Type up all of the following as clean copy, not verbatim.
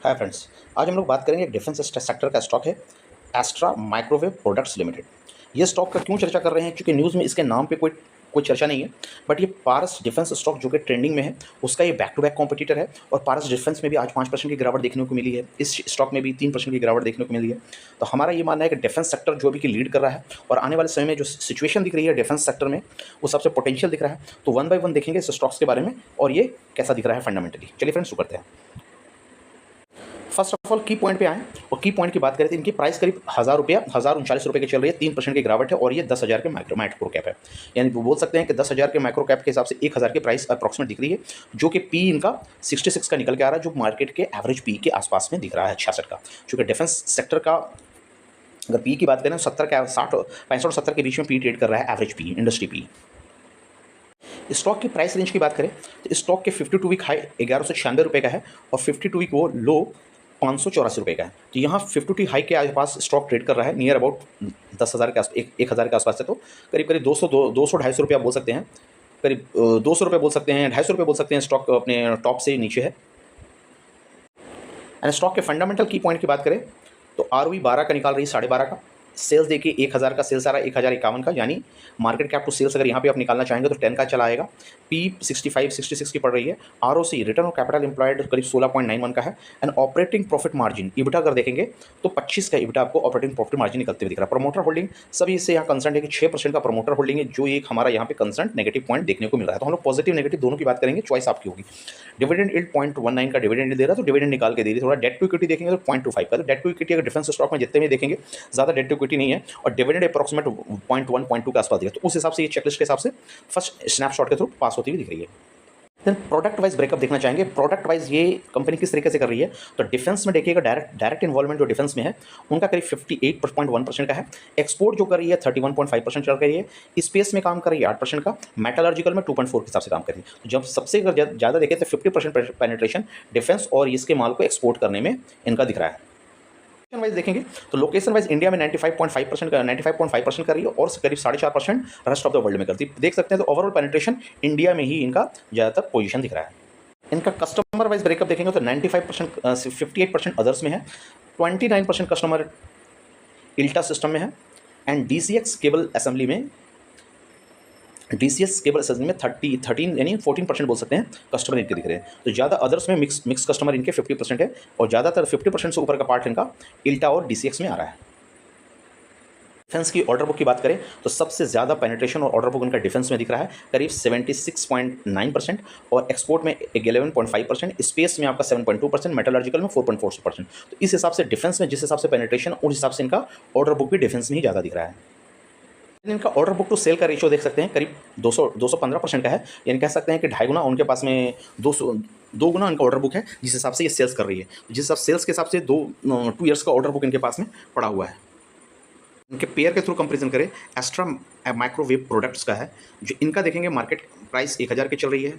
Hi friends, आज हम लोग बात करेंगे डिफेंस सेक्टर का स्टॉक है एस्ट्रा माइक्रोवेव प्रोडक्ट्स लिमिटेड। ये स्टॉक का क्यों चर्चा कर रहे हैं? क्योंकि न्यूज़ में इसके नाम पे कोई कोई चर्चा नहीं है, बट ये पारस डिफेंस स्टॉक जो कि ट्रेंडिंग में है उसका ये बैक टू बैक कॉम्पिटिटर है। और पारस डिफेंस में भी आज 5% की गिरावट देखने को मिली है, इस स्टॉक में भी 3% की गिरावट देखने को मिली है। तो हमारा ये मानना है कि डिफेंस सेक्टर जो अभी की लीड कर रहा है और आने वाले समय में जो सिचुएशन दिख रही है डिफेंस सेक्टर में वो सबसे पोटेंशियल दिख रहा है। तो वन बाय वन देखेंगे इस स्टॉक्स के बारे में और ये कैसा दिख रहा है फंडामेंटली। चलिए फ्रेंड्स शुरू करते हैं। फर्स्ट ऑफ ऑल की पॉइंट पे आए और की पॉइंट की बात करें तो इनकी प्राइस करीब 1039 रुपये की चल रही है। 3% की गिरावट है और ये 10,000 के माइक्रो कैप है। यानी वो बोल सकते हैं कि 10,000 के माइक्रो कैप के हिसाब से 1,000 की प्राइस अप्रॉक्सीमेट दिख रही है, जो कि पी इनका 66 का निकल के आ रहा है, जो मार्केट के एवरेज पी के आसपास में दिख रहा है 66 का। चूँकि डिफेंस सेक्टर का अगर पी की बात करें तो 70 के 60 65 और 70 के बीच में पी ट्रेड कर रहा है average P, industry P. Stock की प्राइस रेंज की बात करें तो स्टॉक के 52 वीक हाई 1196 रुपये का है और 52 वीक वो लो 584 रुपये का है। तो यहाँ 52 हाई के आसपास स्टॉक ट्रेड कर रहा है, नियर अबाउट 10,000 के आसपास, 1,000 के आसपास है। तो करीब करीब 200-250 रुपये आप बोल सकते हैं, करीब 200 रुपये बोल सकते हैं, 250 रुपये बोल सकते हैं। स्टॉक अपने टॉप से नीचे है। एंड स्टॉक के फंडामेंटल की पॉइंट की बात करें तो ROE 12 का निकाल रही है, 12.5 का। सेल्स देखिए 1,000 का सेल्स आ रहा है, 1,051 का, यानी मार्केट कैप टू सेल्स अगर यहाँ पे आप निकालना चाहेंगे तो 10 का चला आएगा। पी 65-66 की पड़ रही है। ROC return on capital employed करीब 16.91 का है। And operating profit margin EBITDA अगर देखेंगे तो 25 का इबिटा आपको ऑपरेटिंग प्रॉफिट मार्जिन निकलते हुए दिख रहा है। प्रमोटर होल्डिंग सभी इससे यहाँ कंसर्न है कि 6% का प्रमोटर होल्डिंग है, जो एक हमारा यहाँ पे कंसर्न नेगेटिव पॉइंट देखने को मिल रहा है। तो हम लोग पॉजिटिव नेगेटिव दोनों की बात करेंगे, चॉइस आपकी होगी। डिविडेंड यील्ड 0.19 का डिविडेंड दे रहा है, तो डिविडेंड निकाल के दे रही है। थोड़ा डेट टू इक्विटी देखेंगे तो 0.25 का। तो डेट टू इक्विटी अगर डिफेंस स्टॉक में जितने भी देखेंगे ज़्यादा डेट टू इक्विटी नहीं है और डिविडेंड अप्रॉक्सीमेट 0.1 0.2 के आसपास दिया। तो उस हिसाब से ये चेकलिस्ट के हिसाब से फर्स्ट स्नैपशॉट के थ्रू पास होती हुई दिख रही है। देन प्रोडक्ट वाइज ब्रेकअप देखना चाहेंगे। प्रोडक्ट वाइज ये कंपनी किस तरीके से कर रही है, तो डिफेंस में देखिएगा डायरेक्ट इन्वॉल्वमेंट जो डिफेंस में है उनका करीब 58.1% का है। एक्सपोर्ट जो कर रही है 31.5% चल रही है। स्पेस में काम कर रही है 8% का। मेटलर्जिकल में 2.4 के हिसाब से काम कर रही है। तो जब सबसे अगर ज़्यादा देखें तो 50% पेनिट्रेशन डिफेंस और इसके माल को एक्सपोर्ट करने में इनका दिख रहा है। वाइज देखेंगे तो लोकेशन वाइज इंडिया में 95.5% कर रही है और करीब 4.5% रेस्ट ऑफ द वर्ल्ड में करती है। देख सकते हैं तो ओवरऑल पेनिट्रेशन इंडिया में ही इनका ज़्यादातर पोजीशन दिख रहा है। इनका कस्टमर वाइज ब्रेकअप देखेंगे तो 95% 58% अदर्स में है, 29% कस्टमर इल्टा सिस्टम में है एंड DCX केबल असेंबली में DCS केबल असेंबली में 13 यानी 14% बोल सकते हैं कस्टमर इनके दिख रहे हैं। तो ज़्यादा अदर्स में मिक्स कस्टमर इनके 50% है और ज़्यादातर 50% से ऊपर का पार्ट इनका इल्टा और DCX में आ रहा है। डिफेंस की ऑर्डर बुक की बात करें तो सबसे ज़्यादा पेनिट्रेशन और ऑर्डर बुक इनका डिफेंस में दिख रहा है, करीब 76.9% और एक्सपोर्ट में 11.5%, स्पेस में आपका 7.2%, मेटलर्जिकल में 4.4%। तो इस हिसाब से डिफेंस में जिस हिसाब से पेनिट्रेशन उस हिसाब से इनका ऑर्डर बुक भी डिफेंस में ही ज़्यादा दिख रहा है। इनका ऑर्डर बुक टू सेल का रेशियो देख सकते हैं, करीब 215% का है। यानी कह सकते हैं कि 2.5 गुना उनके पास में 2 गुना इनका ऑर्डर बुक है, जिस हिसाब से ये सेल्स कर रही है। जिस हिसाब सेल्स के हिसाब से 2 ईयर्स का ऑर्डर बुक इनके पास में पड़ा हुआ है। इनके पेयर के थ्रू कंपैरिजन करें एस्ट्रा माइक्रोवेव प्रोडक्ट्स का है, जो इनका देखेंगे मार्केट प्राइस 1,000 की चल रही है।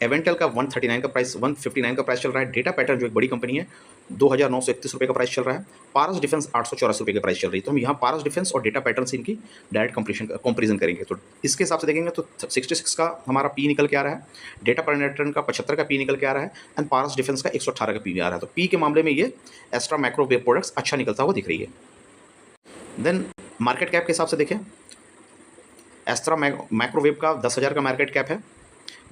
एवेंटल का 139 का प्राइस 159 का प्राइस चल रहा है। डेटा पैटर्न जो एक बड़ी कंपनी है 2,931 रुपये का प्राइस चल रहा है। पारस डिफेंस 884 रुपये का प्राइस चल रही है। तो हम यहाँ पारस डिफेंस और डेटा पैटर्न से इनकी डायरेक्ट कंपेरिजन करेंगे तो इसके हिसाब से देखेंगे तो 66 का हमारा पी निकल के आ रहा है, डेटा पैटर्न का 75 का पी निकल के आ रहा है एंड पारस डिफेंस का 118 का पी भी आ रहा है। तो पी के मामले में ये एस्ट्रा माइक्रोवेव प्रोडक्ट्स अच्छा निकलता हुआ दिख रही है। देन मार्केट कैप के हिसाब से देखें, एस्ट्रा माइक्रोवेव का 10,000 का मार्केट कैप है।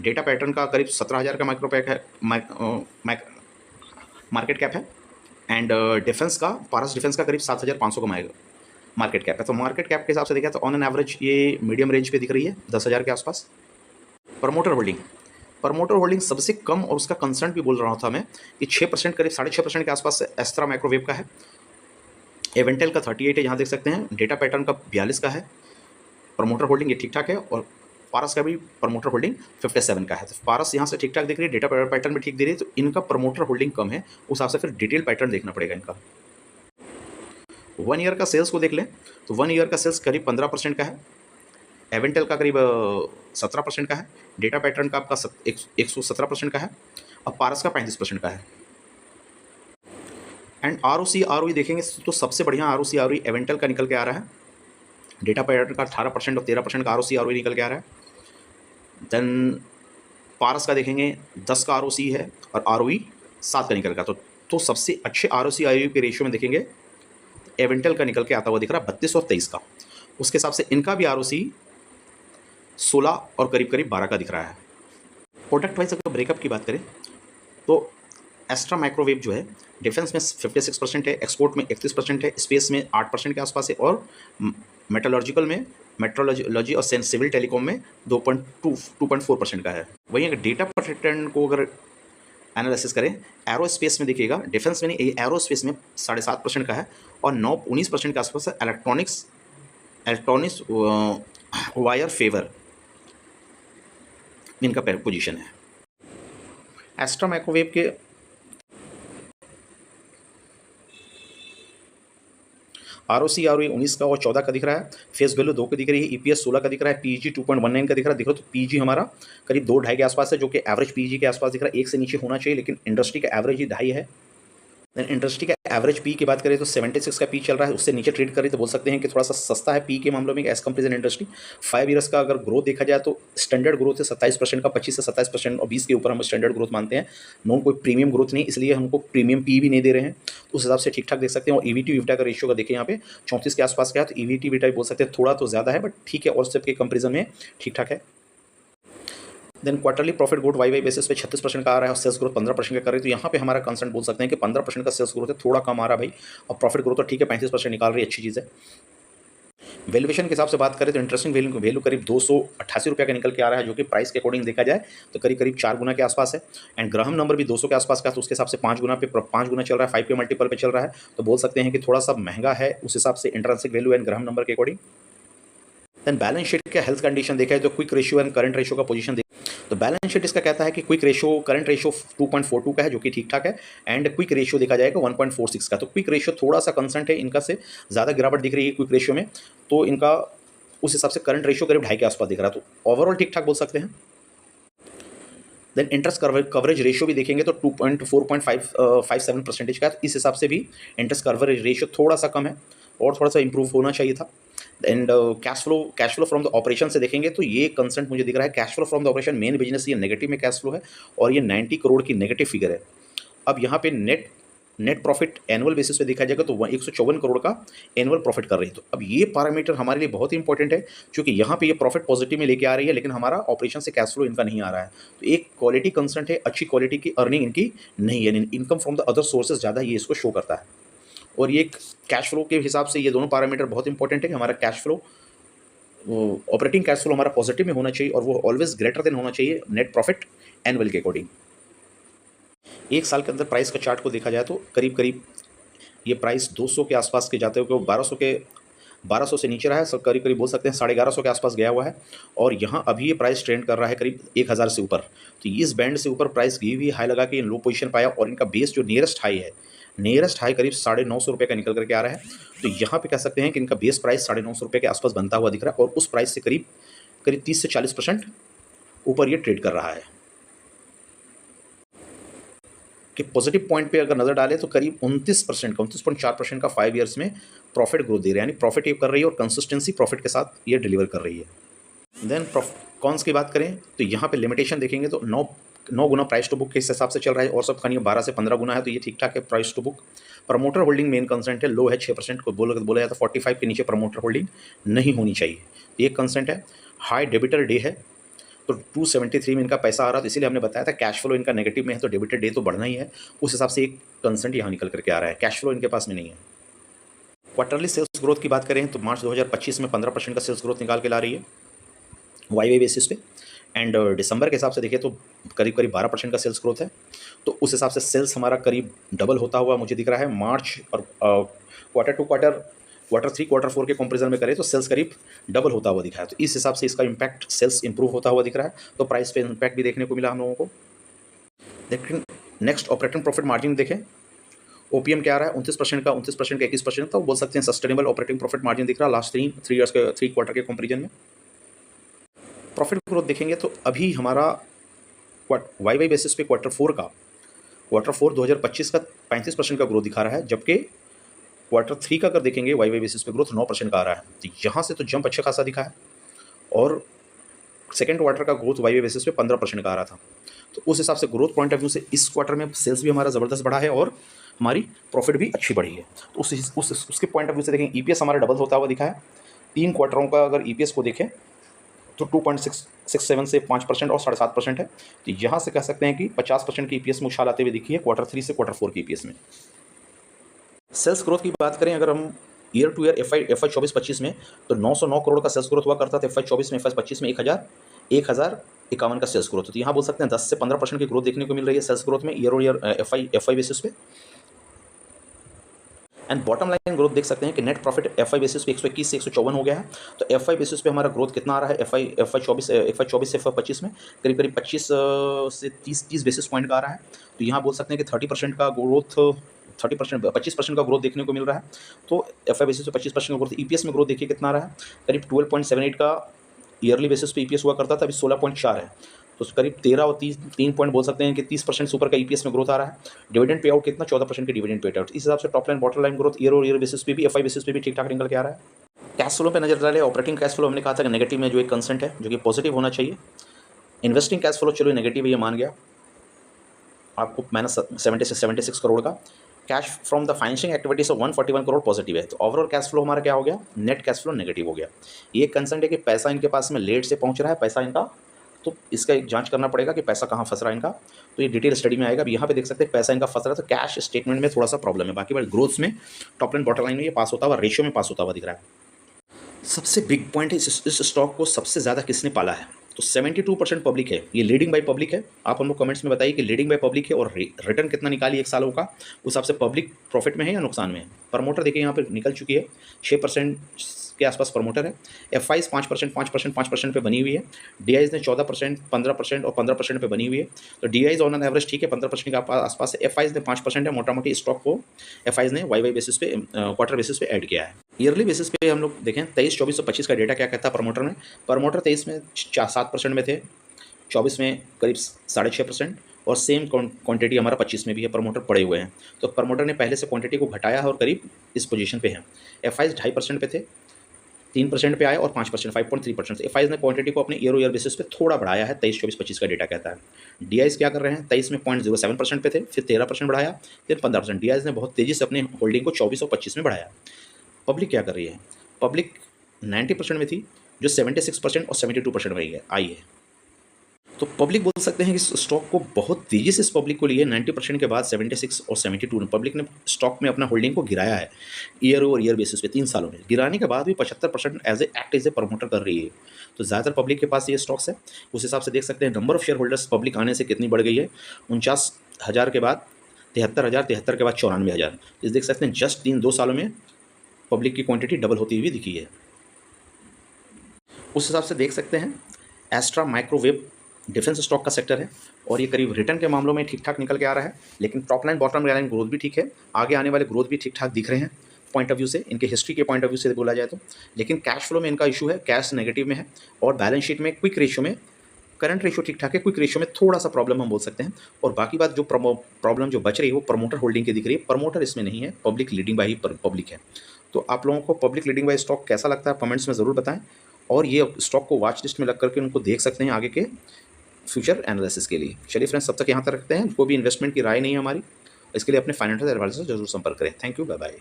डेटा पैटर्न का करीब 17,000 का मार्केट कैप है एंड डिफेंस का पारस डिफेंस का करीब 7,500 का मार्केट कैप है। तो मार्केट कैप के हिसाब से देखें तो ऑन एन एवरेज ये मीडियम रेंज पे दिख रही है 10,000 के आसपास। प्रमोटर होल्डिंग सबसे कम और उसका कंसर्न भी बोल रहा था मैं कि 6% करीब 6.5% के आसपास एस्ट्रा माइक्रोवेव का है। एवेंटल का 38 है, यहाँ देख सकते हैं। डेटा पैटर्न का 42 का है। प्रमोटर होल्डिंग ये ठीक ठाक है और पारस का भी प्रमोटर होल्डिंग 57 का है। तो पारस यहाँ से ठीक ठाक दिख रही है, डेटा पैटर्न भी ठीक दे रही है। तो इनका प्रमोटर होल्डिंग कम है, उस हिसाब से फिर डिटेल पैटर्न देखना पड़ेगा इनका। 1 ईयर का सेल्स को देख लें तो 1 ईयर का सेल्स करीब 15% का है। एवेंटल का करीब 17% का है। डेटा पैटर्न का आपका 117% का है और पारस का 35% का है। एंड ROE देखेंगे तो सबसे बढ़िया ROE एवेंटल का निकल के आ रहा है। डेटा पैटर्न का 18% और 13% का ROE निकल के आ रहा है। देन पारस का देखेंगे 10 का ROC है और ROE 7 का निकल का। तो तो सबसे अच्छे ROC ROE के रेशियो में देखेंगे एवेंटल का निकल के आता हुआ दिख रहा है 32 और 23 का। उसके हिसाब से इनका भी ROC 16 और करीब करीब 12 का दिख रहा है। प्रोडक्ट वाइज अगर ब्रेकअप की बात करें तो एस्ट्रा माइक्रोवेव जो है डिफेंस में 56% है, एक्सपोर्ट में 31% है, स्पेस में 8% के आसपास है, और मेटलर्जिकल में मेट्रोलॉजी और सिविल टेलीकॉम में 2.4% का है। वहीं अगर डेटा पैटर्न को अगर एनालिसिस करें, एरोस्पेस में देखिएगा, डिफेंस में नहीं, एरोस्पेस में 7.5% का है और 19% के आसपास है। इलेक्ट्रॉनिक्स वायर फेवर इनका पोजीशन है। एस्ट्रा माइक्रोवेव के ROC ROE 19 का और 14 का दिख रहा है, फेस वैल्यू 2 का दिख रही है, EPS 16 का दिख रहा है, PEG 2.19 का दिख रहा है। दिख रहा है तो PEG हमारा करीब 2-2.5 के आसपास है, जो कि एवरेज PEG के आसपास दिख रहा है। 1 से नीचे होना चाहिए, लेकिन इंडस्ट्री का एवरेज ही 2.5 है। देन इंडस्ट्री का एवरेज पी की बात करें तो 76 का पी चल रहा है, उससे नीचे ट्रेड करें तो बोल सकते हैं कि थोड़ा सा सस्ता है पी के मामलों में एज कंपेरिजन इंडस्ट्री। 5 ईयर्स का अगर ग्रोथ देखा जाए तो स्टैंडर्ड ग्रोथ है 27% का, 25 से 27% और 20 के ऊपर हम स्टैंडर्ड ग्रोथ मानते हैं। नॉन कोई प्रीमियम ग्रोथ नहीं, इसलिए हमको प्रीमियम पी भी नहीं दे रहे हैं, तो उस हिसाब से ठीक ठाक देख सकते हैं। और EV/EBITDA का रेशियो का देखिए यहाँ पे 34 के आसपास का है, तो EV/EBITDA बोल सकते हैं थोड़ा तो ज़्यादा है, बट ठीक है, और सबके कंपेरिजन में ठीक ठाक है। Then quarterly profit growth Y basis पे 36% का आ रहा है और सेल्स ग्रोथ 15% का कर रही है। तो यहाँ पे हमारा कंसर्न बोल सकते हैं कि 15% का सेल्स ग्रोथ है, थोड़ा कम आ रहा है भाई, और प्रॉफिट ग्रोथ तो ठीक है 35% निकाल रही है, अच्छी चीज़ है। वैल्यूएशन के हिसाब से बात करें तो इंटरेस्टिंग वैल्यू करीब 288 रुपये का निकल के आ रहा है, जो कि प्राइस के अकॉर्डिंग देखा जाए तो करीब करीब 4 गुना के आसपास है। एंड ग्राहम नंबर भी 200 के आसपास का, तो उसके हिसाब से 5 गुना चल रहा है, 5 के मल्टीपल पे चल रहा है, तो बोल सकते हैं कि थोड़ा सा महंगा है उस हिसाब से intrinsic value and Graham number के अकॉर्डिंग। देन बैलेंस शीट का हेल्थ कंडीशन देखा है तो quick ratio and current ratio का पोजीशन तो बैलेंस शीट इसका कहता है कि क्विक रेशियो करंट रेशियो 2.42 का है, जो कि ठीक ठाक है, एंड क्विक रेशियो देखा जाएगा 1.46 का। तो क्विक रेशियो थोड़ा सा कंसर्न है, इनका से ज़्यादा गिरावट दिख रही है क्विक रेशियो में, तो इनका उस हिसाब से करंट रेशियो करीब 2.5 के आसपास दिख रहा है, तो ओवरऑल ठीक ठाक बोल सकते हैं। देन इंटरेस्ट कवरेज रेशियो भी देखेंगे तो 4.57% का, इस हिसाब से भी इंटरेस्ट कवरेज रेशियो थोड़ा सा कम है और थोड़ा सा इंप्रूव होना चाहिए था। And cash flow from the operation से देखेंगे तो ये कंसर्न मुझे दिख रहा है, cash flow from the operation main business ये नेगेटिव में कैश फ्लो है और ये 90 करोड़ की नेगेटिव फिगर है। अब यहाँ पे नेट प्रॉफिट एनुअल बेसिस पे देखा जाएगा तो 154 करोड़ का एनुअल प्रॉफिट कर रही है। तो अब ये पैरामीटर हमारे लिए बहुत ही इंपॉर्टेंट है, क्योंकि यहाँ पे ये प्रॉफिट पॉजिटिव में लेके आ रही है, लेकिन हमारा ऑपरेशन से कैश फ्लो इनका नहीं आ रहा है। तो एक क्वालिटी कंसर्न है, अच्छी क्वालिटी की अर्निंग इनकी नहीं है, income from the other sources ज़्यादा ये इसको शो करता है। और ये कैश फ्लो के हिसाब से ये दोनों पैरामीटर बहुत इंपॉर्टेंट है कि हमारा cash flow, operating cash flow हमारा पॉजिटिव में होना चाहिए और वो ऑलवेज ग्रेटर देन होना चाहिए नेट प्रॉफिट एनुअल के अकॉर्डिंग। एक साल के अंदर प्राइस का चार्ट को देखा जाए तो करीब करीब ये प्राइस 200 के आसपास के जाते हुए 1200 से नीचे रहा है, सब करीब करीब बोल सकते हैं 1150 के आसपास गया हुआ है, और यहाँ अभी ये प्राइस ट्रेंड कर रहा है करीब 1000 से ऊपर। तो इस बैंड से ऊपर प्राइस गई हुई हाई लगा के लो पोजीशन पाया, और इनका बेस जो नियरेस्ट हाई करीब 950 रुपये का निकल करके आ रहा है। तो यहाँ पे कह सकते हैं कि इनका बेस प्राइस 950 रुपये के आसपास बनता हुआ दिख रहा है, और उस प्राइस से करीब 30 से 40% ऊपर ये ट्रेड कर रहा है। कि पॉजिटिव पॉइंट पे अगर नज़र डालें तो करीब 29.4% का 5 ईयर्स में प्रॉफिट ग्रोथ दे रहा है, यानी प्रॉफिट ये कर रही है और कंसिस्टेंसी प्रॉफिट के साथ ये डिलीवर कर रही है। देन कॉन्स की बात करें तो यहाँ पे लिमिटेशन देखेंगे तो 9 गुना प्राइस टू बुक के हिसाब से चल रहा है, और सब कहीं 12 से 15 गुना है, तो ये ठीक ठाक है price to book. Promoter holding मेन कंसेंट है, लो है 6% को बोला जाए तो 45 के नीचे प्रमोटर होल्डिंग नहीं होनी चाहिए, ये कंसेंट है। हाई डेबिटर डे है तो 273 में इनका पैसा आ रहा है, तो इसीलिए हमने बताया था कैश फ्लो इनका नेगेटिव में है तो डेबिटेड डे तो बढ़ना ही है, उस हिसाब से एक कंसेंट यहाँ निकल करके आ रहा है, कैश फ्लो इनके पास में नहीं है। क्वार्टरली सेल्स ग्रोथ की बात करें तो मार्च 2025 में 15% का सेल्स ग्रोथ निकाल के ला रही है वाई बेसिस पे, एंड दिसंबर के हिसाब से देखिए तो करीब करीब 12% का सेल्स ग्रोथ है, तो उस हिसाब से सेल्स हमारा करीब डबल होता हुआ मुझे दिख रहा है मार्च, और क्वार्टर 3 क्वार्टर 4 के कंपेरिजन में करें तो सेल्स करीब डबल होता हुआ दिखा है, तो इस हिसाब से इसका इम्पैक्ट सेल्स इंप्रूव होता हुआ दिख रहा है, तो प्राइस पे इम्पैक्ट भी देखने को मिला हम लोगों को। लेकिन नेक्स्ट ऑपरेटिंग प्रॉफिट मार्जिन देखें, ओपीएम क्या आ रहा है 29% का 21% तो बोल सकते हैं सस्टेनेबल ऑपरेटिंग प्रॉफिट मार्जिन दिख रहा है लास्ट 3 क्वार्टर के कंपेरिजन में। प्रॉफिट ग्रोथ देखेंगे तो अभी हमारा वाई बेसिस पे क्वार्टर 4 2025 का 35% का ग्रोथ दिखा रहा है, जबकि क्वार्टर 3 का अगर देखेंगे वाई बेसिस पे ग्रोथ 9% का आ रहा है, तो यहाँ से तो जंप अच्छा खासा दिखा है। और सेकेंड क्वार्टर का ग्रोथ वाई बेसिस पे 15% का आ रहा था। तो उस हिसाब से ग्रोथ पॉइंट ऑफ व्यू से इस क्वार्टर में सेल्स भी हमारा ज़बरदस्त बढ़ा है और हमारी प्रॉफिट भी अच्छी बढ़ी है। तो उसके पॉइंट ऑफ व्यू से देखें, ईपीएस हमारा डबल होता हुआ दिखा है। 3 क्वार्टरों का अगर ईपीएस को देखें तो 2.667 से 5% और 7.5% है। तो यहाँ से कह सकते हैं कि 50% की ईपीएस में उछाल आते हुए दिखी है क्वार्टर 3 से क्वार्टर 4 की ईपीएस में। सेल्स ग्रोथ की बात करें अगर हम ईयर टू ईयर एफआई 24-25 में, तो 909 करोड़ का सेल्स ग्रोथ हुआ करता था। एफआई 24 में, एफआई 25 में 1051 का सेल्स ग्रोथ होती है। यहाँ बोल सकते हैं 10 से 15% की ग्रोथ देखने को मिल रही है सेल्स ग्रोथ में ईयर और ईयर एफआई बेसिस पे। एंड बॉटम लाइन ग्रोथ देख सकते हैं कि नेट प्रॉफिट एफआई बेसिस पे 121 से 154 हो गया है। तो एफआई बेसिस पे हमारा ग्रोथ कितना आ रहा है एफआई 24 से एफआई 25 में करीब 25 से 30 बेसिस पॉइंट का आ रहा है। तो यहाँ बोल सकते हैं कि 30% का ग्रोथ 25% का ग्रोथ देखने को मिल रहा है। तो एफआई बेसिस पे 25% का ग्रोथ। ईपीएस में ग्रोथ देखिए कितना आ रहा है, करीब 12.78 का ईयरली बेसिस पे ईपीएस हुआ करता था, अभी 16.4 है। तो करीब 13 और 3 पॉइंट बोल सकते हैं कि 30% से ऊपर का ईपीएस में ग्रोथ आ रहा है। डिविडेंड पे आउट कितना, 14% की डिविडेंड पे आउट। इस हिसाब से top line bottom line growth year और ईयर बेसिस पे भी एफआई बेसिस पे भी ठीक ठाक निकल के आ रहा है। कैश फ्लो पे नजर डालें, ऑपरेटिंग कैश फ्लो हमने कहा था कि नेगेटिव में जो एक कंसेंट है जो कि पॉजिटिव होना चाहिए। इन्वेस्टिंग कैश फ्लो चलो नेगेटिव है, ये मान गया आपको, -76 करोड़ का। Cash from the financing activities of 141 crore positive है। तो ओवरऑल कैश फ्लो हमारा क्या हो गया, नेट कैश फ्लो नेगेटिव हो गया। ये कंसर्न है कि पैसा इनके पास में लेट से पहुंच रहा है पैसा इनका, तो इसका एक जांच करना पड़ेगा कि पैसा कहाँ फंस रहा है इनका। तो ये डिटेल स्टडी में आएगा। अब यहाँ पे देख सकते हैं पैसा इनका फंस रहा है, तो कैश स्टेटमेंट में थोड़ा सा प्रॉब्लम है। बाकी ग्रोथ में टॉप लाइन बॉटम लाइन में ये पास होता हुआ, रेशियो में पास होता हुआ दिख रहा है। सबसे बिग पॉइंट है इस स्टॉक को सबसे ज़्यादा किसने पाला है, तो 72% पब्लिक है। ये लीडिंग बाय पब्लिक है। आप हम लोग कमेंट्स में बताइए कि लीडिंग बाय पब्लिक है और रिटर्न कितना निकाली एक सालों का, उस हिसाब से पब्लिक प्रॉफिट में है या नुकसान में है। प्रमोटर देखिए यहाँ पे निकल चुकी है, 6% के आसपास प्रमोटर है। एफआईज 5% पे बनी हुई है। डीआईज ने 14%, 15% और 15% पे बनी हुई है। तो डीआईज ऑन एन एवरेज ठीक है, 15% के आसपास है। एफआईज ने 5% है। मोटा मोटी स्टॉक को एफआईज ने वाई बेसिस पे, क्वार्टर बेसिस पे ऐड किया है। ईयरली बेसिस पे हम लोग देखें 23, 24 और 25 का डेटा क्या कहता है प्रमोटर में। प्रमोटर 23 में 7% में थे, 24 में करीब 6.5% और सेम क्वांटिटी हमारा 25 में भी है। प्रमोटर पड़े हुए हैं, तो प्रमोटर ने पहले से क्वांटिटी को घटाया है और करीब इस पोजीशन पे है। एफआईज 2.5% पे थे, 3% पे आए और 5%, 5.3%। एफआईज ने क्वांटिटी को अपने ईयर बेसिस पे थोड़ा बढ़ाया है। 23, 24, 25 का डेटा कहता है। डीआईज क्या कर रहे हैं, 23 में 0.07% पे थे, फिर 13% बढ़ाया, फिर 15%। डीआईज ने बहुत तेज़ी से अपने होल्डिंग को 24 और 25 में बढ़ाया। पब्लिक क्या कर रही है, पब्लिक 90% में थी, जो 76% और 72% में आई है। तो पब्लिक बोल सकते हैं कि स्टॉक को बहुत तेज़ी से इस पब्लिक को लिए 90% के बाद 76 और 72 में पब्लिक ने स्टॉक में अपना होल्डिंग को गिराया है ईयर ओवर ईयर बेसिस पे 3 सालों में। गिराने के बाद भी 75% एज ए प्रमोटर कर रही है। तो ज़्यादातर पब्लिक के पास ये स्टॉक्स है। उस हिसाब से देख सकते हैं number of share holders public आने से कितनी बढ़ गई है। 49,000 के बाद 73,000, 73 के बाद 94,000। इस देख सकते हैं जस्ट 2 सालों में पब्लिक की क्वांटिटी डबल होती हुई दिखी है। उस हिसाब से देख सकते हैं एस्ट्रा माइक्रोवेव डिफेंस स्टॉक का सेक्टर है और ये करीब रिटर्न के मामलों में ठीक ठाक निकल के आ रहा है। लेकिन top line bottom line growth भी ठीक है, आगे आने वाले ग्रोथ भी ठीक ठाक दिख रहे हैं पॉइंट ऑफ व्यू से, इनके हिस्ट्री के पॉइंट ऑफ व्यू से बोला जाए तो। लेकिन कैश फ्लो में इनका इशू है, कैश नेगेटिव में है और बैलेंस शीट में क्विक रेशियो में, करंट रेशियो ठीक ठाक है, क्विक रेशियो में थोड़ा सा प्रॉब्लम हम बोल सकते हैं। और बाकी बात जो प्रॉब्लम जो बच रही है वो प्रमोटर होल्डिंग की दिख रही है। प्रमोटर इसमें नहीं है, public leading by he public है। तो आप लोगों को पब्लिक लीडिंग बाय स्टॉक कैसा लगता है कमेंट्स में ज़रूर बताएं और ये स्टॉक को वॉच लिस्ट में लग करके उनको देख सकते हैं आगे के फ्यूचर एनालिसिस के लिए। चलिए फ्रेंड्स, तब तक यहाँ तक रखते हैं। कोई भी इन्वेस्टमेंट की राय नहीं है हमारी, इसके लिए अपने फाइनेंशियल एडवाइजर से जरूर संपर्क करें। Thank you, bye bye.